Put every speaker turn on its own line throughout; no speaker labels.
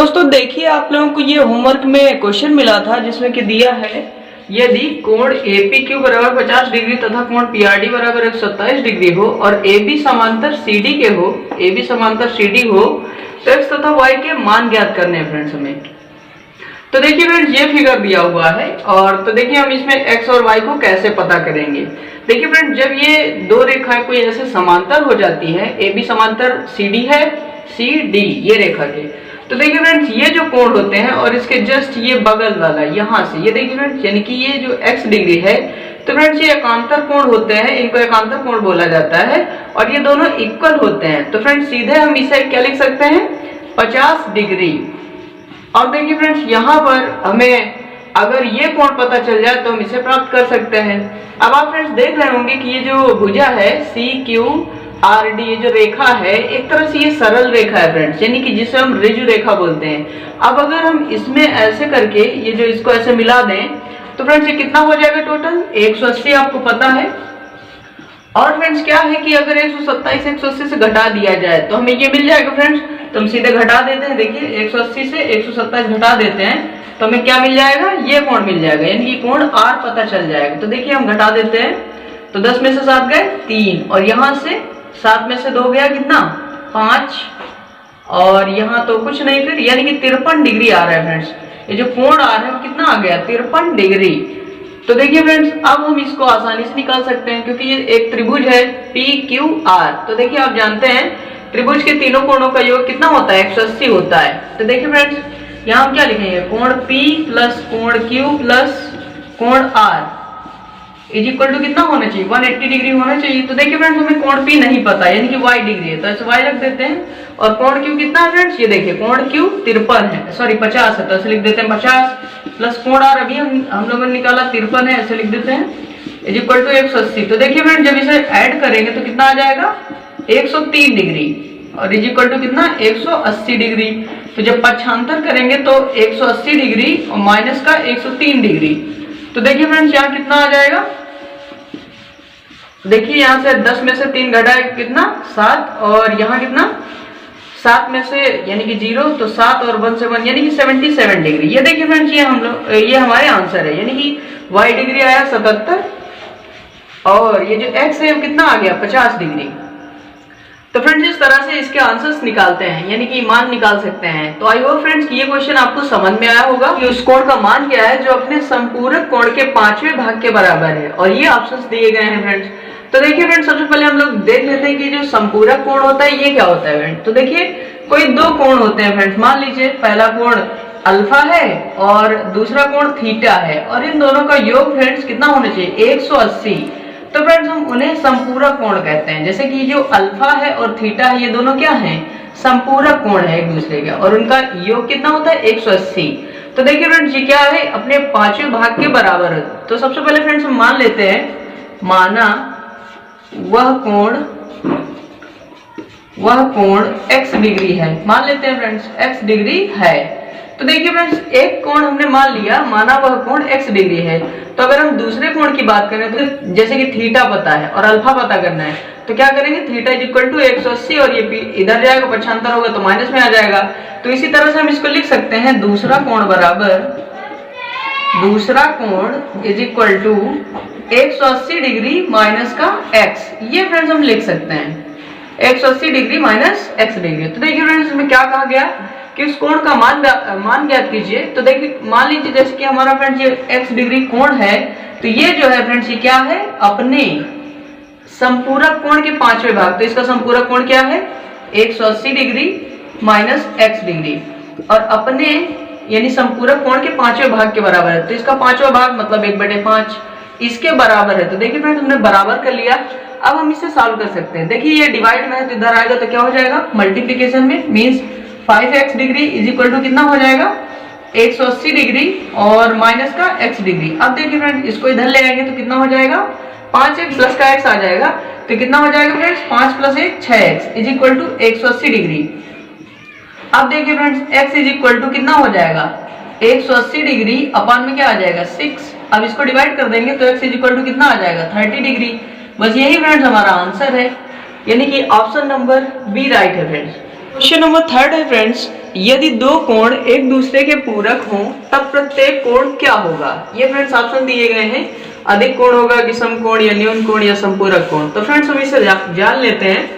दोस्तों देखिए, आप लोगों को ये होमवर्क में क्वेश्चन मिला था जिसमें कि दिया है यदि कोण APQ बराबर 50 डिग्री तथा कोण PRD बराबर 127 डिग्री हो और AB समांतर CD के हो, AB समांतर CD हो तो x तथा y के मान ज्ञात करने हैं फ्रेंड्स हमें। तो देखिए फ्रेंड्स, ये फिगर दिया हुआ है और तो देखिए हम इसमें x और y को कैसे पता करेंगे। देखिए फ्रेंड्स, जब ये दो रेखाएं कोई ऐसे समांतर हो जाती है, AB समांतर CD है, CD ये रेखा के, तो देखिए फ्रेंड्स ये जो कोण होते हैं और इसके जस्ट ये बगल वाला यहाँ से ये देखिए फ्रेंड्स, यानी कि ये जो x डिग्री है, तो फ्रेंड्स ये एकांतर कोण होते हैं, इनको एकांतर कोण बोला जाता है और ये दोनों इक्वल होते हैं। तो फ्रेंड्स सीधे हम इसे क्या लिख सकते हैं, 50 डिग्री। और देखिए फ्रेंड्स यहाँ पर हमें अगर ये कोण पता चल जाए तो हम इसे प्राप्त कर सकते हैं। अब आप फ्रेंड्स देख रहे होंगे कि ये जो भुजा है CQRD, ये जो रेखा है एक तरह से ये सरल रेखा है फ्रेंड्स, यानी कि जिसे हम ऋजु रेखा बोलते हैं। अब अगर हम इसमें ऐसे करके ये जो इसको ऐसे मिला दें तो फ्रेंड्स ये कितना हो जाएगा, टोटल 180 आपको पता है। और फ्रेंड्स क्या है कि अगर 127 180 से घटा दिया जाए तो हमें ये मिल जाएगा फ्रेंड्स, तो हम सीधे घटा देते हैं। देखिए 180 से 127 घटा देते हैं तो हमें क्या मिल जाएगा, ये कोण मिल जाएगा, यानी कि कोण R पता चल जाएगा। तो देखिए हम घटा देते हैं, तो 10 में से 7 गए 3 और यहाँ से 7 में से 2 गया कितना 5 और यहाँ तो कुछ नहीं, फिर यानी कि 53 डिग्री आ रहा है फ्रेंड्स। ये जो कोण आ रहा है वो कितना आ गया, 53 डिग्री। तो देखिए फ्रेंड्स अब हम इसको आसानी से निकाल सकते हैं क्योंकि ये एक त्रिभुज है PQR। तो देखिए आप जानते हैं त्रिभुज के तीनों कोणों का योग कितना होता है, 180 होता है। तो देखिए फ्रेंड्स यहाँ हम क्या लिखेंगे, कोण P प्लस कोण Q प्लस कोण R इज इक्वल टू कितना होना चाहिए, 180 डिग्री होना चाहिए। तो देखिए फ्रेंड्स हमें कोण P नहीं पता यानी कि y डिग्री है, तो ऐसे y रख देते हैं। और कोण Q कितना है फ्रेंड्स, ये देखिए कोण Q 53 है, सॉरी 50 है, तो ऐसे लिख देते हैं 50 प्लस कोण R अभी हम लोगों ने निकाला 53 है, ऐसे लिख देते हैं इज इक्वल टू 180। तो देखिए फ्रेंड्स जब इसे ऐड करेंगे तो कितना आ जाएगा, 103 डिग्री और इज इक्वल टू कितना 180 डिग्री। तो जब पक्षांतर करेंगे तो 180 डिग्री और माइनस का 103 डिग्री। तो देखिए फ्रेंड्स यहाँ कितना आ जाएगा, देखिए यहाँ से 10 में से 3 घटा कितना 7 और यहाँ कितना 7 में से यानी कि 0, तो 7 और 1 से 1 यानी कि 77 डिग्री। ये देखिए फ्रेंड्स ये हमारे आंसर है, यानी कि y डिग्री आया 77 और ये जो x है वो कितना आ गया 50 डिग्री। तो फ्रेंड्स इस तरह से इसके आंसर्स निकालते हैं, यानी कि मान निकाल सकते हैं। तो आई होप फ्रेंड्स कि ये क्वेश्चन आपको समझ में आया होगा कि उस कोण का मान क्या है जो अपने संपूरक कोण के 5वें भाग के बराबर है और ये ऑप्शंस दिए गए हैं फ्रेंड्स। तो देखिए फ्रेंड्स सबसे पहले हम लोग देख लेते हैं कि जो संपूरक कोण होता है ये क्या होता है फ्रेंड्स। तो देखिए कोई दो कोण होते हैं फ्रेंड्स, मान लीजिए पहला कोण अल्फा है और दूसरा कोण थीटा है और इन दोनों का योग फ्रेंड्स कितना होना चाहिए 180। तो फ्रेंड्स हम उन्हें संपूरक कोण कहते हैं। जैसे कि जो अल्फा है और थीटा है ये दोनों क्या हैं, संपूरक कोण है एक दूसरे के और उनका योग कितना होता है 180। तो देखिए फ्रेंड्स ये क्या है, अपने 5वें भाग के बराबर है। तो सबसे पहले फ्रेंड्स हम मान लेते हैं, माना वह कोण x डिग्री है, मान लेते हैं फ्रेंड्स x डिग्री है। तो देखिए फ्रेंड्स एक कोण हमने मान लिया, माना वह कोण x डिग्री है। तो अगर हम दूसरे कोण की बात करें तो जैसे कि थीटा पता है और अल्फा पता करना है तो क्या करेंगे, थीटा इज इक्वल टू 180 और ये इधर जाएगा पक्षांतर होगा तो माइनस में आ जाएगा। तो इसी तरह से हम इसको लिख सकते हैं दूसरा कोण बराबर दूसरा कोण is equal to 180 degree minus का x। ये फ्रेंड्स हम लिख सकते हैं 180 डिग्री माइनस x डिग्री। तो देखिए फ्रेंड्स इसमें क्या कहा गया कि उस कोण का मान ज्ञात कीजिए। तो देखिए मान लीजिए जैसे कि हमारा फ्रेंड्स ये x डिग्री कोण है, तो ये जो है फ्रेंड्स ये क्या है, अपने संपूरक कोण के 5वें भाग। तो इसका संपूरक कोण क्या है 180 डिग्री माइनस x डिग्री और अपने यानी संपूरक कोण के 5वें भाग के बराबर है। तो इसका 5वां भाग मतलब 1/5 इसके बराबर है। तो देखिए फ्रेंड्स हमने बराबर कर लिया। अब हम इसे सॉल्व कर सकते हैं। देखिए ये डिवाइड में है तो इधर आएगा तो क्या हो जाएगा, मल्टीप्लिकेशन में means 5x degree is equal to कितना हो जाएगा 180 डिग्री और माइनस का x डिग्री। अब देखिए फ्रेंड्स इसको इधर ले आएंगे तो कितना हो जाएगा 5x प्लस का x आ जाएगा। तो कितना हो जाएगा friends 5 plus 1 6x is equal to 180 degree. अब देखिए friends x is equal to कितना हो जाएगा 180 डिग्री अपान में क्या आ जाएगा 6। अब इसको डिवाइड कर देंगे तो x इज इक्वल टू कितना आ जाएगा 30 डिग्री। बस यही फ्रेंड्स हमारा आंसर है, यानी कि ऑप्शन नंबर बी राइट है फ्रेंड्स। क्वेश्चन नंबर थर्ड है फ्रेंड्स, यदि दो कोण एक दूसरे के पूरक हों तब प्रत्येक कोण क्या होगा। ये फ्रेंड्स ऑप्शन दिए गए हैं, अधिक कोण होगा कि समकोण या न्यून कोण या संपूरक कोण। तो फ्रेंड्स हम इसे जान लेते हैं।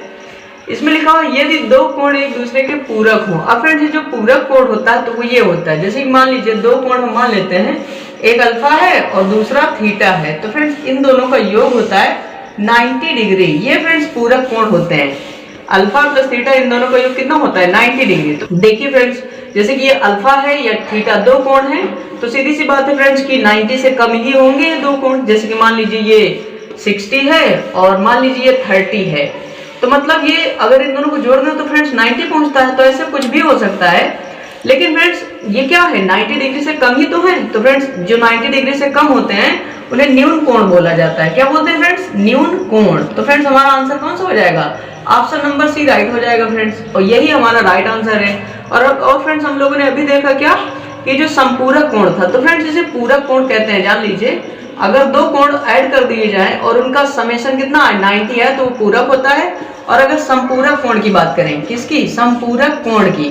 इसमें लिखा हुआ यदि दो कोण एक दूसरे के पूरक हों। अब फ्रेंड्स जो पूरक कोण होता है तो वो ये होता है, जैसे कि मान लीजिए दो कोण हम मान लेते हैं, एक अल्फा है और दूसरा थीटा है। तो फ्रेंड्स इन दोनों का योग होता है 90 डिग्री। ये फ्रेंड्स पूरक कोण होते हैं। अल्फा प्लस थीटा इन दोनों का योग कितना होता है 90 डिग्री। तो देखिए फ्रेंड्स, जैसे कि ये अल्फा है या थीटा दो कोण है, तो सीधी सी बात है फ्रेंड्स कि 90 से कम ही होंगे ये दो कोण। जैसे कि मान लीजिए ये 60 है और मान लीजिए ये 30 है, तो मतलब ये अगर इन दोनों को जोड़ दें तो फ्रेंड्स 90 पहुंचता है। तो ऐसे कुछ भी हो सकता है, लेकिन फ्रेंड्स ये क्या है 90 डिग्री से कम ही तो है। तो फ्रेंड्स जो 90 डिग्री से कम होते हैं उन्हें न्यून कोण बोला जाता है। क्या बोलते हैं फ्रेंड्स? न्यून कोण। तो फ्रेंड्स हमारा आंसर कौन सा हो जाएगा? ऑप्शन नंबर सी राइट हो जाएगा फ्रेंड्स, और यही हमारा राइट आंसर है। और फ्रेंड्स हम लोगों ने अभी देखा क्या कि जो संपूरक कोण था, तो फ्रेंड्स इसे पूरक कोण कहते हैं। जान लीजिए, अगर दो कोण ऐड कर दिए जाएं और उनका समेशन कितना है 90 है तो वो पूरक होता है। और अगर संपूरक कोण की बात करें, किसकी? संपूरक कोण की,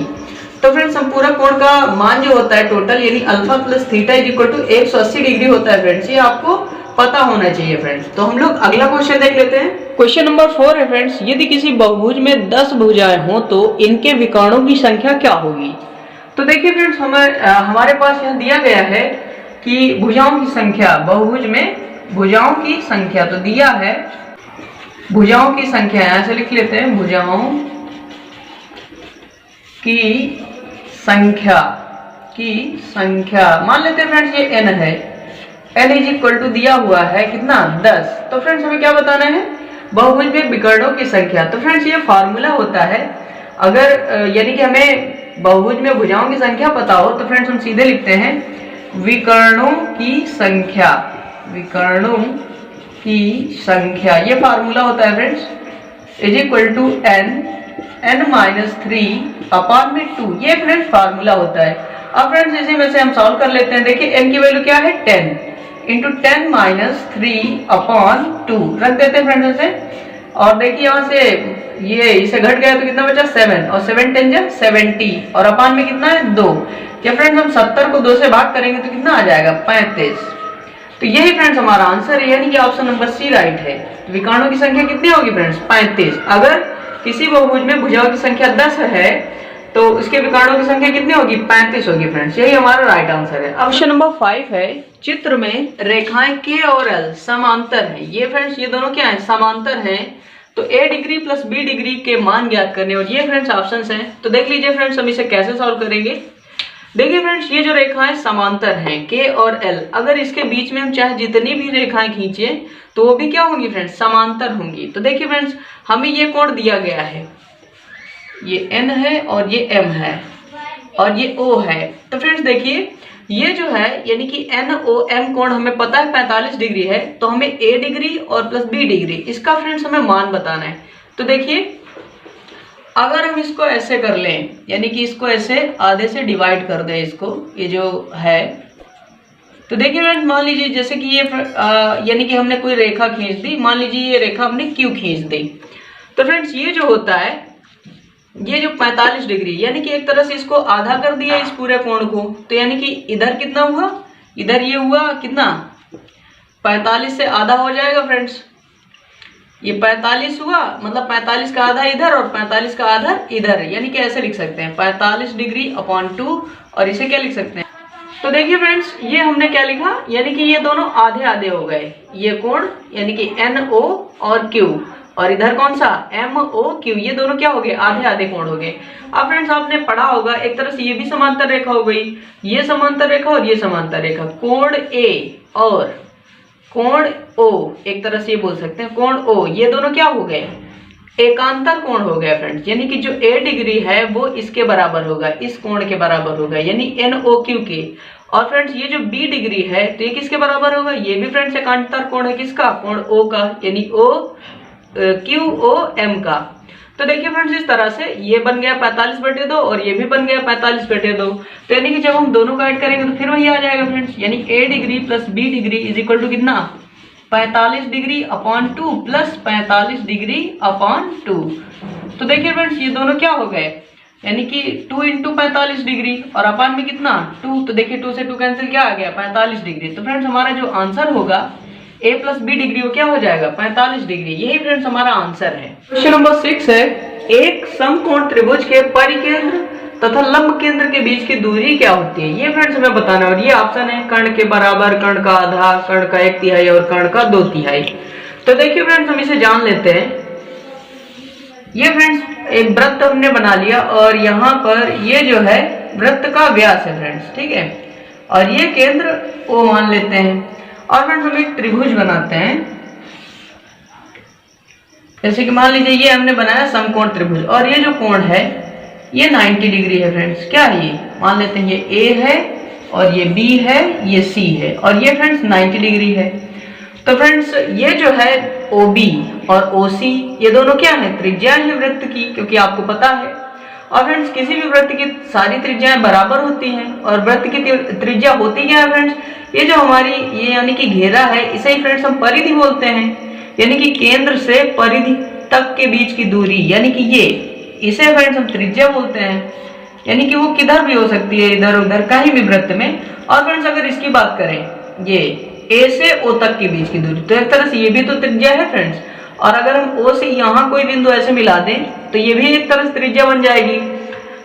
तो फ्रेंड्स संपूरक कोण का मान जो होता है टोटल यानी alpha plus theta is equal to 180 degree होता है फ्रेंड्स। ये आपको पता होना चाहिए फ्रेंड्स। तो हम लोग अगला क्वेश्चन देख लेते हैं। क्वेश्चन नंबर 4 है फ्रेंड्स, यदि किसी बहुभुज में 10 भुजाएं हो तो इनके विकर्णों की संख्या क्या होगी। तो देखिए फ्रेंड्स हमारे पास यहाँ दिया गया है कि भुजाओं की संख्या, बहुभुज में भुजाओं की संख्या तो दिया है, भुजाओं की संख्या यहां से लिख लेते हैं, भुजाओं की संख्या मान लेते हैं फ्रेंड्स ये n है, n इज इक्वल टू दिया हुआ है कितना 10। तो फ्रेंड्स हमें क्या बताना है? बहुभुज में विकर्णों की संख्या। तो फ्रेंड्स ये फॉर्मूला होता है, अगर यानी कि हमें बहुभुज में भुजाओं की संख्या पता हो तो फ्रेंड्स हम सीधे लिखते हैं विकर्णों की संख्या, विकर्णों की संख्या। ये फार्मूला होता है friends is equal to n minus 3 upon में 2। ये फ्रेंड्स फार्मूला होता है। अब फ्रेंड्स इसी में से हम सॉल्व कर लेते हैं। देखिए n की वैल्यू क्या है 10 इंटू 10 माइनस 3 अपॉन 2 रख देते हैं फ्रेंड्स ऐसे। और देखिए यहाँ से ये इसे घट गया तो कितना बचा 7 और 7 10 जा 70 और अपॉन में कितना है 2। क्या फ्रेंड्स हम 70 को 2 से भाग करेंगे तो कितना आ जाएगा 35। तो यही फ्रेंड्स हमारा आंसर है, यानी कि ऑप्शन नंबर सी राइट है। विकर्णों की संख्या कितनी होगी फ्रेंड्स 35। अगर किसी बहुभुज में भुजाओं की संख्या 10 है तो उसके विकर्णों की संख्या कितनी होगी 35 होगी फ्रेंड्स। यही हमारा राइट आंसर है। ऑप्शन नंबर 5 है, चित्र में रेखाएं K और L समांतर हैं। ये फ्रेंड्स ये दोनों क्या है? समांतर हैं। तो A degree plus B degree के मान ज्ञात करने, और ये फ्रेंड्स ऑप्शंस हैं। तो देख लीजिए फ्रेंड्स हम इसे कैसे सॉल्व करेंगे। देखिए फ्रेंड्स ये जो रेखाएं समांतर हैं K और L, अगर इसके बीच में हम चाहे जितनी भी रेखाएं खींचे तो वो भी क्या होंगी फ्रेंड्स समांतर होंगी। तो देखिए फ्रेंड्स हमें ये कोण दिया गया है, ये N है और ये M है और ये O है। तो फ्रेंड्स देखिए ये जो है यानी कि NOM कोण हमें पता है 45 डिग्री है, तो हमें A डिग्री और प्लस B डिग्री इसका फ्रेंड्स हमें मान बताना है। तो देखिए अगर हम इसको ऐसे कर लें, यानी कि इसको ऐसे आधे से डिवाइड कर दें इसको, ये जो है, तो देखिए फ्रेंड्स मान लीजिए जैसे कि ये यानी कि हमने कोई रेखा खींच दी, मान लीजिए ये रेखा हमने Q खींच दी। तो फ्रेंड्स ये जो होता है ये जो 45 डिग्री यानी कि एक तरह से इसको आधा कर दिया इस पूरे कोण को, तो यानी कि इधर कितना हुआ, इधर ये हुआ कितना 45 से आधा हो जाएगा फ्रेंड्स। ये 45 हुआ, मतलब 45 का आधा इधर और 45 का आधा इधर, यानी कि ऐसे लिख सकते हैं 45 डिग्री अपॉन 2, और इसे क्या लिख सकते हैं। तो देखिए फ्रेंड्स ये हमने क्या लिखा, यानी कि ये दोनों आधे आधे हो गए, ये कोण यानी कि NO और Q, और इधर कौन सा MOQ, ये दोनों क्या हो गए आधे आधे कोण हो गए। अब फ्रेंड्स आपने पढ़ा होगा एक तरह से ये भी समांतर रेखा हो गई, ये समांतर रेखा और ये समांतर रेखा, कोण A और कोण O, एक तरह से ये बोल सकते हैं कोण O, ये दोनों क्या हो गए एकांतर कोण हो गया फ्रेंड्स, यानी कि जो A डिग्री है वो इसके बराबर होगा, इस कोण के बराबर होगा, यानी NOQ के। और फ्रेंड्स ये जो B डिग्री है तो ये किसके बराबर होगा, ये भी फ्रेंड्स एकांतर कोण है, किसका कोण O का, यानी QOM का। तो देखिए फ्रेंड्स इस तरह से ये बन गया 45/2 और ये भी बन गया 45/2। तो यानी कि जब हम दोनों का ऐड करेंगे तो फिर वही आ जाएगा फ्रेंड्स, यानी A degree plus B degree is equal to कितना 45 degree upon 2 plus 45 degree upon 2। तो देखिए फ्रेंड्स ये दोनों क्या हो गए यानी कि 2 इंटू 45 डिग्री और अपान में कितना 2, तो देखिए 2 से 2 कैंसिल, क्या आ गया 45 डिग्री। तो फ्रेंड्स हमारा जो आंसर होगा a प्लस बी डिग्री वो क्या हो जाएगा 45 डिग्री। यही फ्रेंड्स हमारा आंसर है। क्वेश्चन नंबर 6 है, एक समकोण त्रिभुज के परिकेंद्र तथा लंब केंद्र के बीच की दूरी क्या होती है। ये फ्रेंड्स हमें बताना है और ये ऑप्शन है कर्ण के बराबर, कर्ण का आधा, कर्ण का 1/3 और कर्ण का 2/3। तो देखिए फ्रेंड्स हम इसे जान लेते हैं। ये फ्रेंड्स एक वृत्त हमने बना लिया और यहाँ पर ये जो है वृत्त का व्यास है फ्रेंड्स, ठीक है, और ये केंद्र O मान लेते हैं। और फ्रेंड्स हम एक त्रिभुज बनाते हैं, जैसे कि मान लीजिए ये हमने बनाया समकोण त्रिभुज और ये जो कोण है ये 90 डिग्री है फ्रेंड्स। क्या है ये, मान लेते हैं ये A है और ये B है, ये C है और ये फ्रेंड्स 90 डिग्री है। तो फ्रेंड्स ये जो है OB और OC ये दोनों क्या है, त्रिज्या है वृत्त की, क्योंकि आपको पता है। और फ्रेंड्स किसी भी वृत्त की सारी त्रिज्याएं बराबर होती हैं और वृत्त की त्रिज्या होती क्या है फ्रेंड्स, ये जो हमारी ये यानी कि घेरा है इसे ही फ्रेंड्स हम परिधि बोलते हैं, यानी कि केंद्र से परिधि तक के बीच की दूरी, यानी कि ये इसे फ्रेंड्स हम त्रिज्या बोलते हैं। यानी कि वो किधर भी हो सकती है, इधर उधर कहीं भी वृत्त में। और फ्रेंड्स अगर इसकी बात करें ये A से O तक के बीच की दूरी, तो एक तरह से ये भी तो त्रिज्या है फ्रेंड्स। और अगर हम O से यहाँ कोई बिंदु ऐसे मिला दें तो ये भी एक तरह से त्रिज्या बन जाएगी।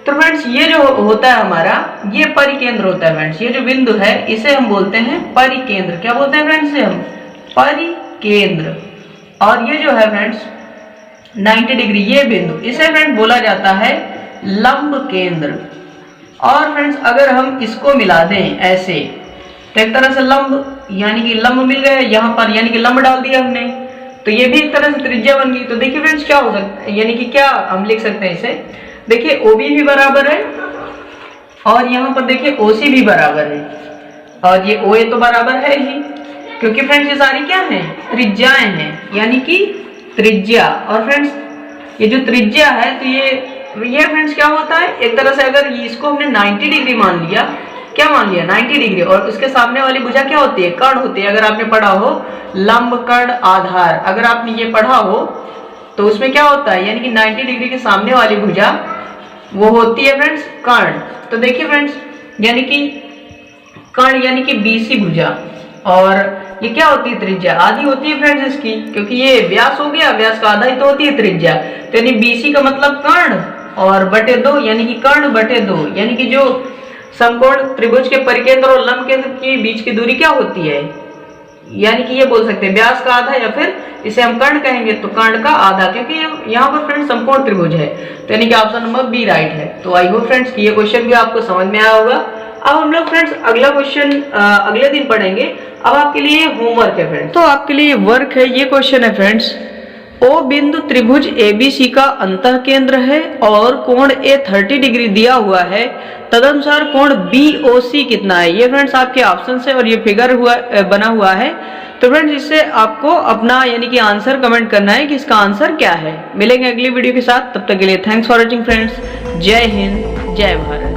तो फ्रेंड्स ये जो होता है हमारा ये परिकेंद्र होता है फ्रेंड्स। ये जो बिंदु है इसे हम बोलते हैं परिकेंद्र। क्या बोलते हैं फ्रेंड्स, इसे हम परिकेंद्र। और ये जो है फ्रेंड्स 90 डिग्री ये बिंदु, इसे फ्रेंड बोला जाता है लंब केंद्र। और फ्रेंड्स अगर हम इसको मिला दें ऐसे तो एक तरह से लंब, यानी कि लंब मिल गए यहाँ पर, यानी कि लंब डाल दिया हमने, तो ये भी एक तरह से त्रिज्या बन गई। तो देखिए फ्रेंड्स क्या हो सकता है, यानी कि क्या हम लिख सकते हैं इसे, देखिए OB भी बराबर है और यहाँ पर देखिए OC भी बराबर है और ये OA तो बराबर है ही, क्योंकि फ्रेंड्स ये सारी क्या है, त्रिज्याएं हैं, यानी कि त्रिज्या। और फ्रेंड्स ये जो त्रिज्या है तो ये फ्रेंड्स क्या होता है, एक तरह से अगर इसको हमने 90 डिग्री मान लिया, क्या मान लिया 90 डिग्री, और उसके सामने वाली भुजा क्या होती है, कर्ण होती है। अगर आपने पढ़ा हो लंब कर्ण आधार, अगर आपने ये पढ़ा हो तो उसमें क्या होता है, यानी कि 90 डिग्री के सामने वाली भुजा वो होती है फ्रेंड्स कर्ण। तो देखिए फ्रेंड्स यानी कि कर्ण यानी कि BC भुजा, और ये क्या होती है त्रिज्या, आधी होती है फ्रेंड्स इसकी, क्योंकि ये व्यास हो गया, व्यास का आधा ही तो होती है त्रिज्या। तो यानी BC का मतलब कर्ण और बटे 2, यानी कि कर्ण बटे 2, यानी कि जो समकोण त्रिभुज के परिकेंद्र और लंब केंद्र के बीच की दूरी क्या होती है, यानी कि ये बोल सकते हैं व्यास का आधा, या फिर इसे हम कर्ण कहेंगे तो कर्ण का आधा, क्योंकि यहाँ पर फ्रेंड्स समकोण त्रिभुज है। तो यानी कि ऑप्शन नंबर बी राइट है। तो आई होप फ्रेंड्स कि ये क्वेश्चन भी आपको समझ में आया होगा। अब हम लोग फ्रेंड्स अगला क्वेश्चन अगले दिन पढ़ेंगे। अब आपके लिए होमवर्क है फ्रेंड्स, तो आपके लिए वर्क है, ये क्वेश्चन है फ्रेंड्स, O बिंदु त्रिभुज ABC का अंतः केंद्र है और कोण A 30 डिग्री दिया हुआ है, तदनुसार कोण BOC कितना है। ये फ्रेंड्स आपके ऑप्शन है और ये फिगर बना हुआ है। तो फ्रेंड्स इससे आपको अपना यानी कि आंसर कमेंट करना है कि इसका आंसर क्या है। मिलेंगे अगली वीडियो के साथ, तब तक के लिए थैंक्स फॉर वॉचिंग फ्रेंड्स। जय हिंद, जय भारत।